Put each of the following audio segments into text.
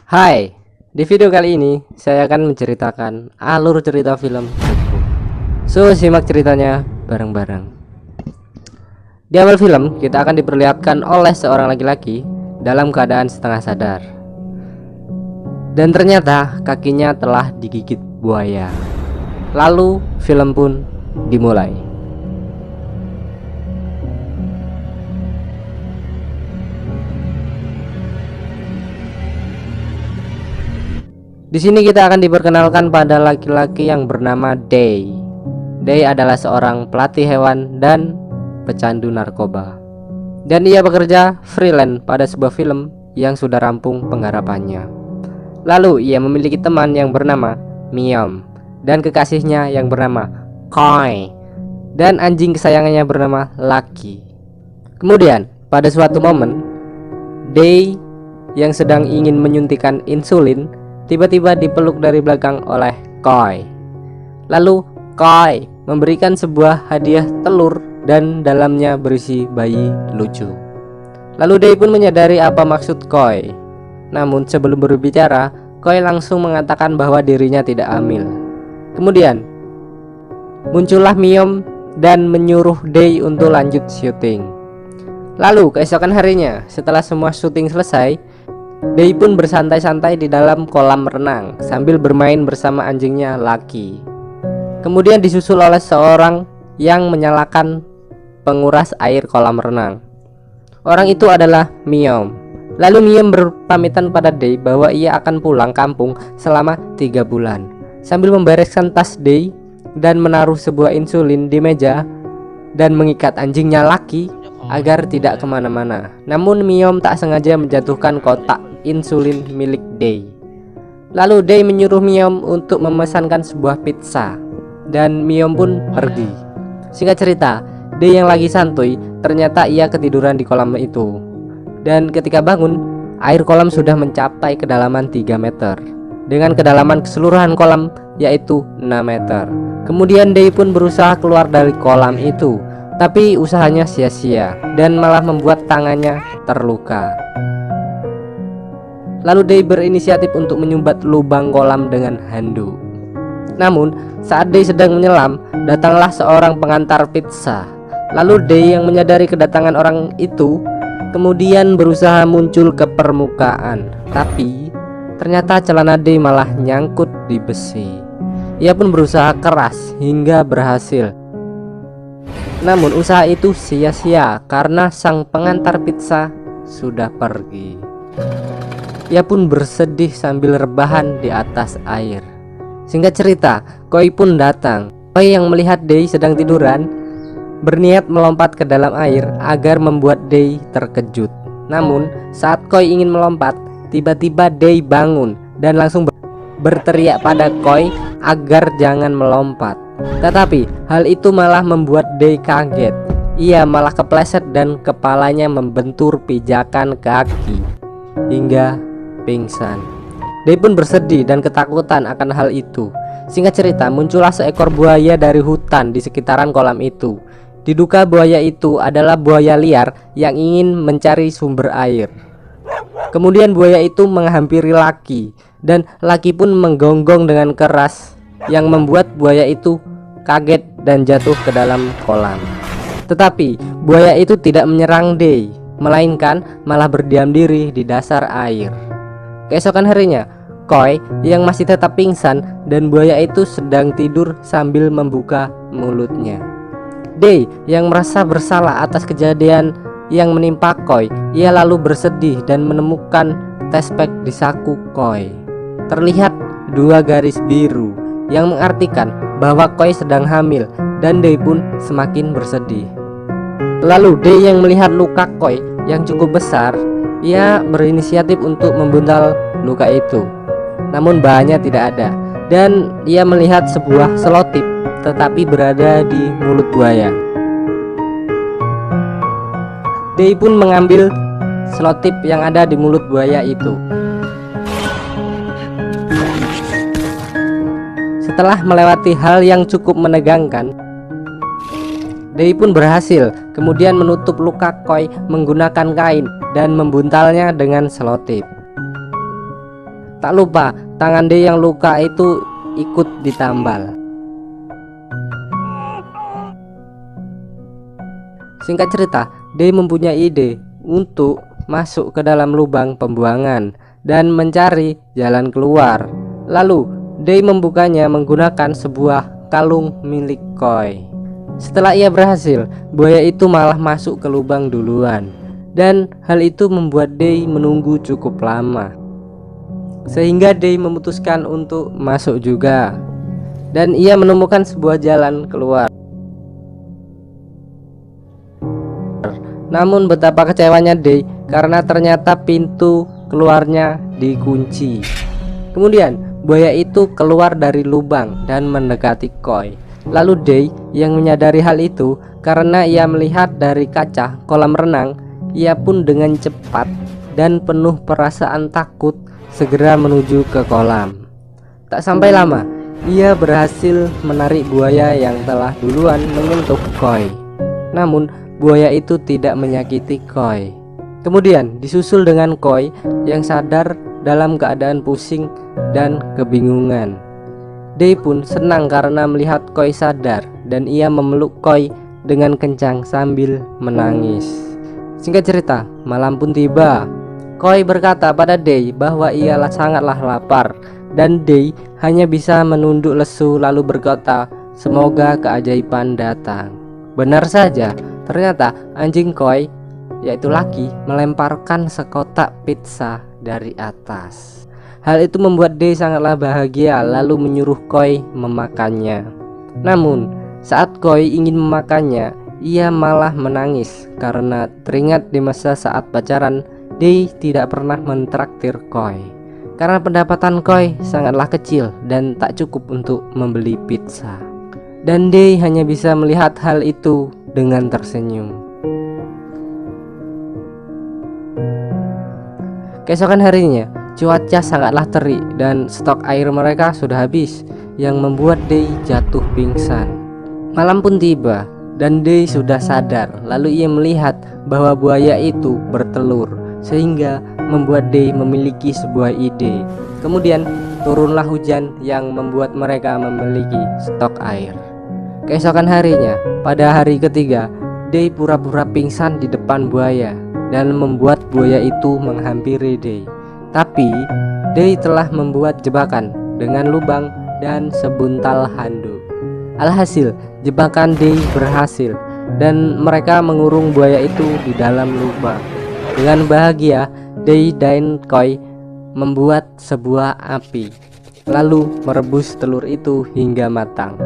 Hai, di video kali ini saya akan menceritakan alur cerita film Deadpool. So, simak ceritanya bareng-bareng. Di awal film, kita akan diperlihatkan oleh seorang laki-laki dalam keadaan setengah sadar. Dan ternyata kakinya telah digigit buaya. Lalu, film pun dimulai. Di sini kita akan diperkenalkan pada laki-laki yang bernama Day. Day adalah seorang pelatih hewan dan pecandu narkoba. Dan ia bekerja freelance pada sebuah film yang sudah rampung penggarapannya. Lalu ia memiliki teman yang bernama Miom dan kekasihnya yang bernama Koi dan anjing kesayangannya bernama Lucky. Kemudian pada suatu momen, Day yang sedang ingin menyuntikkan insulin tiba-tiba dipeluk dari belakang oleh Koi. Lalu Koi memberikan sebuah hadiah telur dan dalamnya berisi bayi lucu. Lalu Day pun menyadari apa maksud Koi. Namun sebelum berbicara, Koi langsung mengatakan bahwa dirinya tidak hamil. Kemudian muncullah Miom dan menyuruh Day untuk lanjut syuting. Lalu keesokan harinya, setelah semua syuting selesai, Day pun bersantai-santai di dalam kolam renang sambil bermain bersama anjingnya Lucky. Kemudian disusul oleh seorang yang menyalakan penguras air kolam renang. Orang itu adalah Miom. Lalu Miom berpamitan pada Day bahwa ia akan pulang kampung selama 3 bulan, sambil membereskan tas Day dan menaruh sebuah insulin di meja dan mengikat anjingnya Lucky agar tidak kemana-mana. Namun Miom tak sengaja menjatuhkan kotak insulin milik Day. Lalu Day menyuruh Miom untuk memesankan sebuah pizza dan Miom pun pergi. Singkat cerita, Day yang lagi santuy ternyata ia ketiduran di kolam itu. Dan ketika bangun, air kolam sudah mencapai kedalaman 3 meter dengan kedalaman keseluruhan kolam yaitu 6 meter. Kemudian Day pun berusaha keluar dari kolam itu, tapi usahanya sia-sia dan malah membuat tangannya terluka. Lalu Day berinisiatif untuk menyumbat lubang kolam dengan handuk. Namun saat Day sedang menyelam, datanglah seorang pengantar pizza. Lalu Day yang menyadari kedatangan orang itu kemudian berusaha muncul ke permukaan. Tapi ternyata celana Day malah nyangkut di besi. Ia pun berusaha keras hingga berhasil. Namun usaha itu sia-sia karena sang pengantar pizza sudah pergi. Ia pun bersedih sambil rebahan di atas air. Singkat cerita, Koi pun datang. Koi yang melihat Day sedang tiduran berniat melompat ke dalam air agar membuat Day terkejut. Namun saat Koi ingin melompat, tiba-tiba Day bangun dan langsung berteriak pada Koi agar jangan melompat. Tetapi hal itu malah membuat Day kaget. Ia malah kepleset dan kepalanya membentur pijakan kaki hingga pingsan. Day pun bersedih dan ketakutan akan hal itu. Singkat cerita, muncullah seekor buaya dari hutan di sekitaran kolam itu. Diduga buaya itu adalah buaya liar yang ingin mencari sumber air. Kemudian buaya itu menghampiri Lucky dan Lucky pun menggonggong dengan keras yang membuat buaya itu kaget dan jatuh ke dalam kolam. Tetapi buaya itu tidak menyerang Day, melainkan malah berdiam diri di dasar air. Keesokan harinya, Koi yang masih tetap pingsan dan buaya itu sedang tidur sambil membuka mulutnya. Day yang merasa bersalah atas kejadian yang menimpa Koi, ia lalu bersedih dan menemukan tespek di saku Koi. Terlihat 2 garis biru yang mengartikan bahwa Koi sedang hamil dan Day pun semakin bersedih. Lalu Day yang melihat luka Koi yang cukup besar, ia berinisiatif untuk membuntal luka itu. Namun bahannya tidak ada dan ia melihat sebuah selotip tetapi berada di mulut buaya. Day pun mengambil selotip yang ada di mulut buaya itu. Setelah melewati hal yang cukup menegangkan, Day pun berhasil kemudian menutup luka Koi menggunakan kain dan membuntalnya dengan selotip. Tak lupa tangan Day yang luka itu ikut ditambal. Singkat cerita, Day mempunyai ide untuk masuk ke dalam lubang pembuangan dan mencari jalan keluar. Lalu Day membukanya menggunakan sebuah kalung milik Koi. Setelah ia berhasil, buaya itu malah masuk ke lubang duluan, dan hal itu membuat Day menunggu cukup lama, sehingga Day memutuskan untuk masuk juga, dan ia menemukan sebuah jalan keluar. Namun betapa kecewanya Day karena ternyata pintu keluarnya dikunci. Kemudian buaya itu keluar dari lubang dan mendekati Koi. Lalu Day yang menyadari hal itu karena ia melihat dari kaca kolam renang, ia pun dengan cepat dan penuh perasaan takut segera menuju ke kolam. Tak sampai lama, ia berhasil menarik buaya yang telah duluan menyentuh Koi. Namun buaya itu tidak menyakiti Koi. Kemudian disusul dengan Koi yang sadar dalam keadaan pusing dan kebingungan. Day pun senang karena melihat Koi sadar, dan ia memeluk Koi dengan kencang sambil menangis. Singkat cerita, malam pun tiba. Koi berkata pada Day bahwa ia sangatlah lapar, dan Day hanya bisa menunduk lesu lalu berkata, "Semoga keajaiban datang." Benar saja, ternyata anjing Koi, yaitu Lucky, melemparkan sekotak pizza dari atas. Hal itu membuat Day sangatlah bahagia lalu menyuruh Koi memakannya. Namun saat Koi ingin memakannya, ia malah menangis karena teringat di masa saat pacaran Day tidak pernah mentraktir Koi karena pendapatan Koi sangatlah kecil dan tak cukup untuk membeli pizza. Dan Day hanya bisa melihat hal itu dengan tersenyum. Keesokan harinya, cuaca sangatlah terik dan stok air mereka sudah habis, yang membuat Day jatuh pingsan. Malam pun tiba dan Day sudah sadar. Lalu ia melihat bahwa buaya itu bertelur, sehingga membuat Day memiliki sebuah ide. Kemudian turunlah hujan yang membuat mereka memiliki stok air. Keesokan harinya, pada hari ketiga, Day pura-pura pingsan di depan buaya dan membuat buaya itu menghampiri Day. Tapi Day telah membuat jebakan dengan lubang dan sebuntal handuk. Alhasil jebakan Day berhasil dan mereka mengurung buaya itu di dalam lubang. Dengan bahagia, Day dan Koi membuat sebuah api lalu merebus telur itu hingga matang.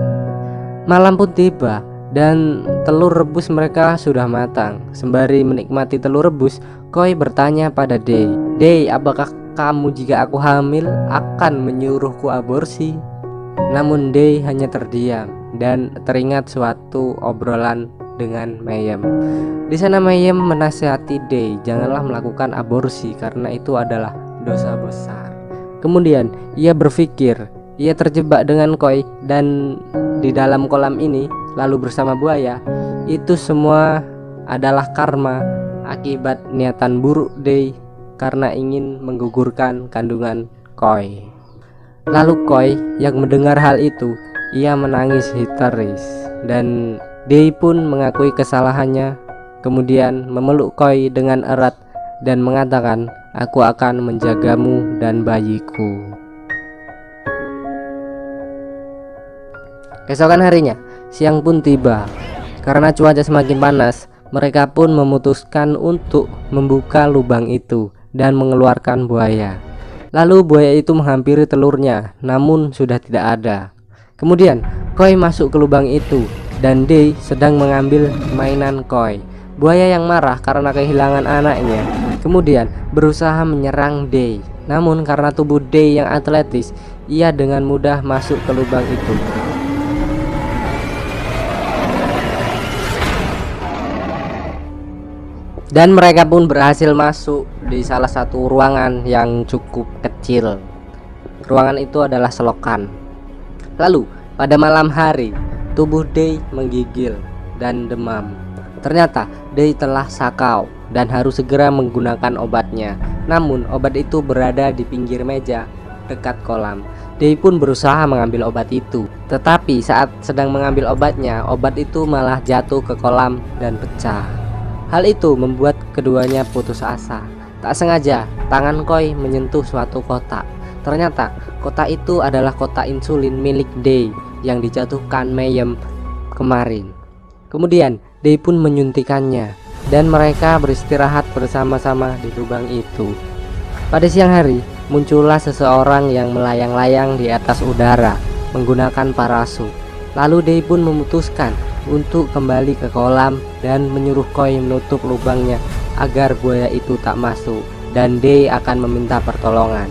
Malam pun tiba dan telur rebus mereka sudah matang. Sembari menikmati telur rebus, Koi bertanya pada Day, "Day, apakah kamu jika aku hamil akan menyuruhku aborsi?" Namun Day hanya terdiam dan teringat suatu obrolan dengan Mayem. Di sana Mayem menasihati Day janganlah melakukan aborsi karena itu adalah dosa besar. Kemudian ia berpikir ia terjebak dengan Koi dan di dalam kolam ini lalu bersama buaya. Itu semua adalah karma akibat niatan buruk Day karena ingin menggugurkan kandungan Koi. Lalu Koi yang mendengar hal itu, ia menangis histeris dan Day pun mengakui kesalahannya. Kemudian memeluk Koi dengan erat dan mengatakan, "Aku akan menjagamu dan bayiku." Keesokan harinya, siang pun tiba. Karena cuaca semakin panas, mereka pun memutuskan untuk membuka lubang itu dan mengeluarkan buaya. Lalu buaya itu menghampiri telurnya, namun sudah tidak ada. Kemudian Koi masuk ke lubang itu dan Day sedang mengambil mainan Koi. Buaya yang marah karena kehilangan anaknya kemudian berusaha menyerang Day. Namun karena tubuh Day yang atletis, ia dengan mudah masuk ke lubang itu. Dan mereka pun berhasil masuk di salah satu ruangan yang cukup kecil. Ruangan itu adalah selokan. Lalu pada malam hari, tubuh Day menggigil dan demam. Ternyata Day telah sakau dan harus segera menggunakan obatnya. Namun obat itu berada di pinggir meja dekat kolam. Day pun berusaha mengambil obat itu, tetapi saat sedang mengambil obatnya, obat itu malah jatuh ke kolam dan pecah. Hal itu membuat keduanya putus asa. Tak sengaja, tangan Koi menyentuh suatu kotak. Ternyata kotak itu adalah kotak insulin milik Day yang dijatuhkan Mayhem kemarin. Kemudian Day pun menyuntikannya dan mereka beristirahat bersama-sama di lubang itu. Pada siang hari, muncullah seseorang yang melayang-layang di atas udara menggunakan parasut. Lalu Day pun memutuskan untuk kembali ke kolam dan menyuruh Koi menutup lubangnya agar buaya itu tak masuk, dan Day akan meminta pertolongan.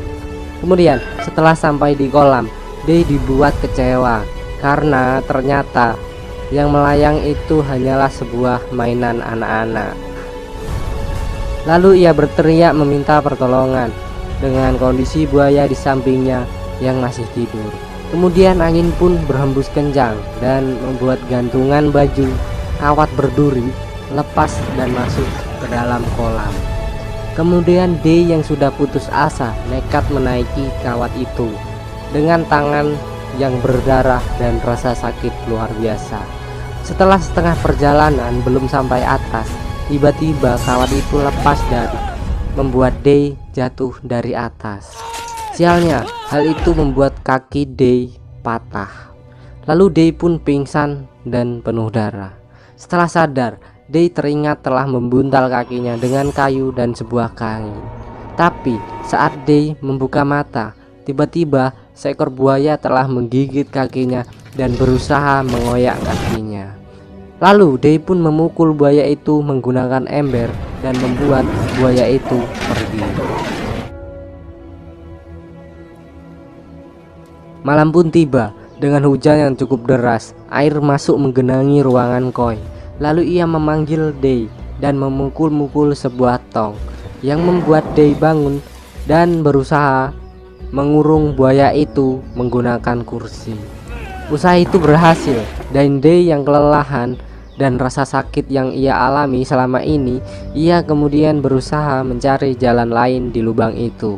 Kemudian setelah sampai di kolam, Day dibuat kecewa karena ternyata yang melayang itu hanyalah sebuah mainan anak-anak. Lalu ia berteriak meminta pertolongan dengan kondisi buaya di sampingnya yang masih tidur. Kemudian angin pun berhembus kencang dan membuat gantungan baju kawat berduri lepas dan masuk ke dalam kolam. Kemudian Day yang sudah putus asa nekat menaiki kawat itu dengan tangan yang berdarah dan rasa sakit luar biasa. Setelah setengah perjalanan belum sampai atas, tiba-tiba kawat itu lepas dan membuat Day jatuh dari atas. Sialnya, hal itu membuat kaki Day patah. Lalu Day pun pingsan dan penuh darah. Setelah sadar, Day teringat telah membuntal kakinya dengan kayu dan sebuah kain. Tapi saat Day membuka mata, tiba-tiba seekor buaya telah menggigit kakinya dan berusaha mengoyak kakinya. Lalu Day pun memukul buaya itu menggunakan ember dan membuat buaya itu pergi. Malam pun tiba dengan hujan yang cukup deras. Air masuk menggenangi ruangan Koi. Lalu ia memanggil Day dan memukul-mukul sebuah tong yang membuat Day bangun dan berusaha mengurung buaya itu menggunakan kursi. Usaha itu berhasil dan Day yang kelelahan dan rasa sakit yang ia alami selama ini, ia kemudian berusaha mencari jalan lain di lubang itu.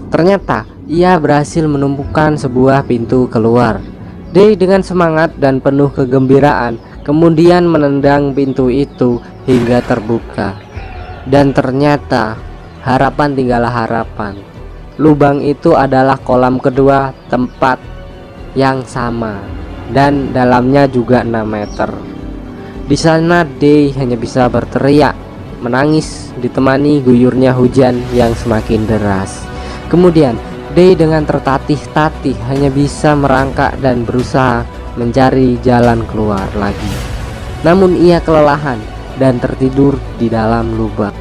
Ternyata ia berhasil menemukan sebuah pintu keluar. Day dengan semangat dan penuh kegembiraan kemudian menendang pintu itu hingga terbuka. Dan ternyata harapan tinggallah harapan. Lubang itu adalah kolam kedua tempat yang sama dan dalamnya juga 6 meter. Di sana Day hanya bisa berteriak, menangis ditemani guyurnya hujan yang semakin deras. Kemudian Day dengan tertatih-tatih hanya bisa merangkak dan berusaha mencari jalan keluar lagi. Namun ia kelelahan dan tertidur di dalam lubang.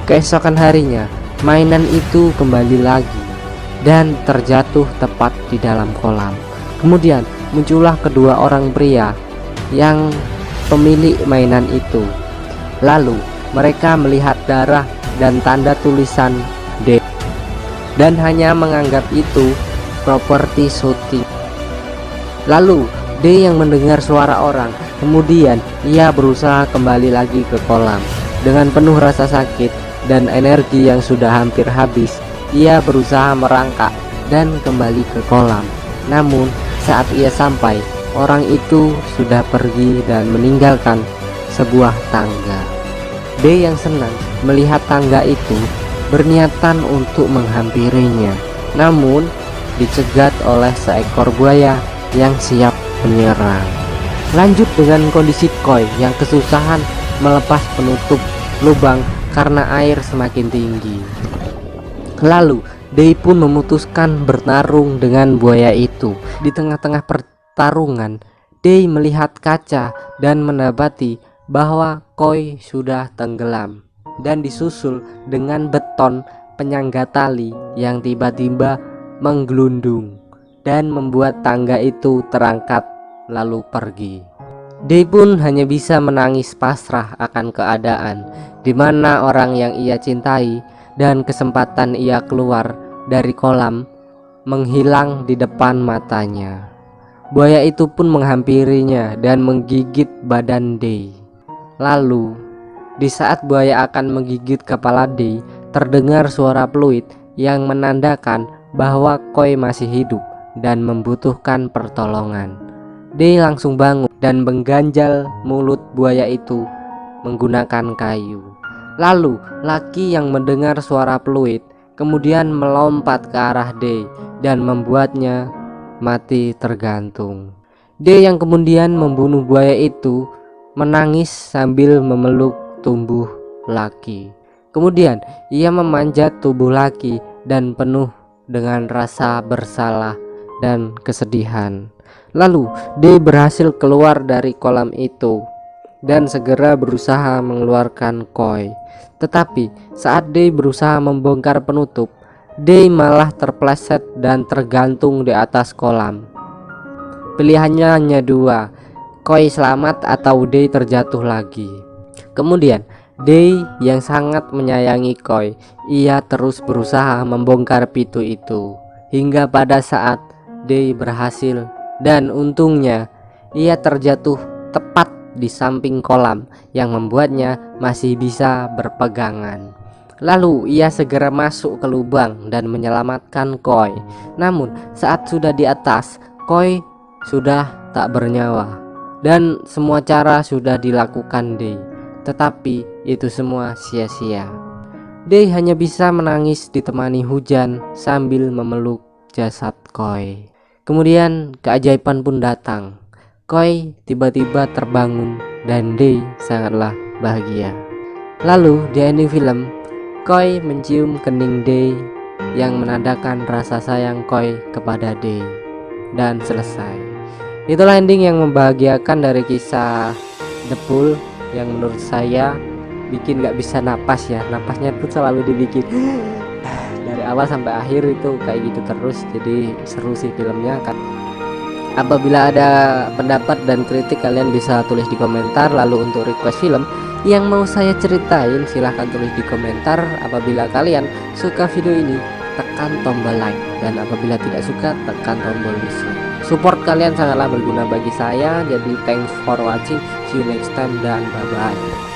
Keesokan harinya, mainan itu kembali lagi dan terjatuh tepat di dalam kolam. Kemudian muncullah kedua orang pria yang pemilik mainan itu. Lalu mereka melihat darah dan tanda tulisan D dan hanya menganggap itu properti syuting. Lalu D yang mendengar suara orang, kemudian ia berusaha kembali lagi ke kolam. Dengan penuh rasa sakit dan energi yang sudah hampir habis, ia berusaha merangkak dan kembali ke kolam. Namun saat ia sampai, orang itu sudah pergi dan meninggalkan sebuah tangga. D yang senang melihat tangga itu berniatan untuk menghampirinya, namun dicegat oleh seekor buaya yang siap menyerang. Lanjut dengan kondisi Koi yang kesusahan melepas penutup lubang karena air semakin tinggi. Lalu Day pun memutuskan bertarung dengan buaya itu. Di tengah-tengah pertarungan, Day melihat kaca dan mendapati bahwa Koi sudah tenggelam dan disusul dengan beton penyangga tali yang tiba-tiba menggelundung dan membuat tangga itu terangkat lalu pergi. Day pun hanya bisa menangis pasrah akan keadaan di mana orang yang ia cintai dan kesempatan ia keluar dari kolam menghilang di depan matanya. Buaya itu pun menghampirinya dan menggigit badan Day. Lalu di saat buaya akan menggigit kepala Day, terdengar suara peluit yang menandakan bahwa Koi masih hidup dan membutuhkan pertolongan. Day langsung bangun dan mengganjal mulut buaya itu menggunakan kayu. Lalu laki yang mendengar suara peluit kemudian melompat ke arah Day dan membuatnya mati tergantung. Day yang kemudian membunuh buaya itu menangis sambil memeluk tubuh laki. Kemudian ia memanjat tubuh laki dan penuh dengan rasa bersalah dan kesedihan. Lalu Day berhasil keluar dari kolam itu dan segera berusaha mengeluarkan Koi. Tetapi saat Day berusaha membongkar penutup, Day malah terpleset dan tergantung di atas kolam. Pilihannya hanya dua, Koi selamat atau Day terjatuh lagi. Kemudian Day yang sangat menyayangi Koi, ia terus berusaha membongkar pintu itu hingga pada saat Day berhasil, dan untungnya ia terjatuh tepat di samping kolam yang membuatnya masih bisa berpegangan. Lalu ia segera masuk ke lubang dan menyelamatkan Koi. Namun saat sudah di atas, Koi sudah tak bernyawa dan semua cara sudah dilakukan Day, tetapi itu semua sia-sia. Day hanya bisa menangis ditemani hujan sambil memeluk jasad Koi. Kemudian keajaiban pun datang. Koi tiba-tiba terbangun dan Day sangatlah bahagia. Lalu di ending film, Koi mencium kening Day yang menandakan rasa sayang Koi kepada Day, dan selesai. Itulah ending yang membahagiakan dari kisah The Pool yang menurut saya bikin gak bisa napas ya. Napasnya tuh selalu dibikin dari awal sampai akhir itu kayak gitu terus. Jadi seru sih filmnya kan. Apabila ada pendapat dan kritik kalian bisa tulis di komentar. Lalu untuk request film yang mau saya ceritain silahkan tulis di komentar. Apabila kalian suka video ini tekan tombol like, dan apabila tidak suka tekan tombol dislike. Support kalian sangatlah berguna bagi saya. Jadi thanks for watching, see you next time dan bye bye.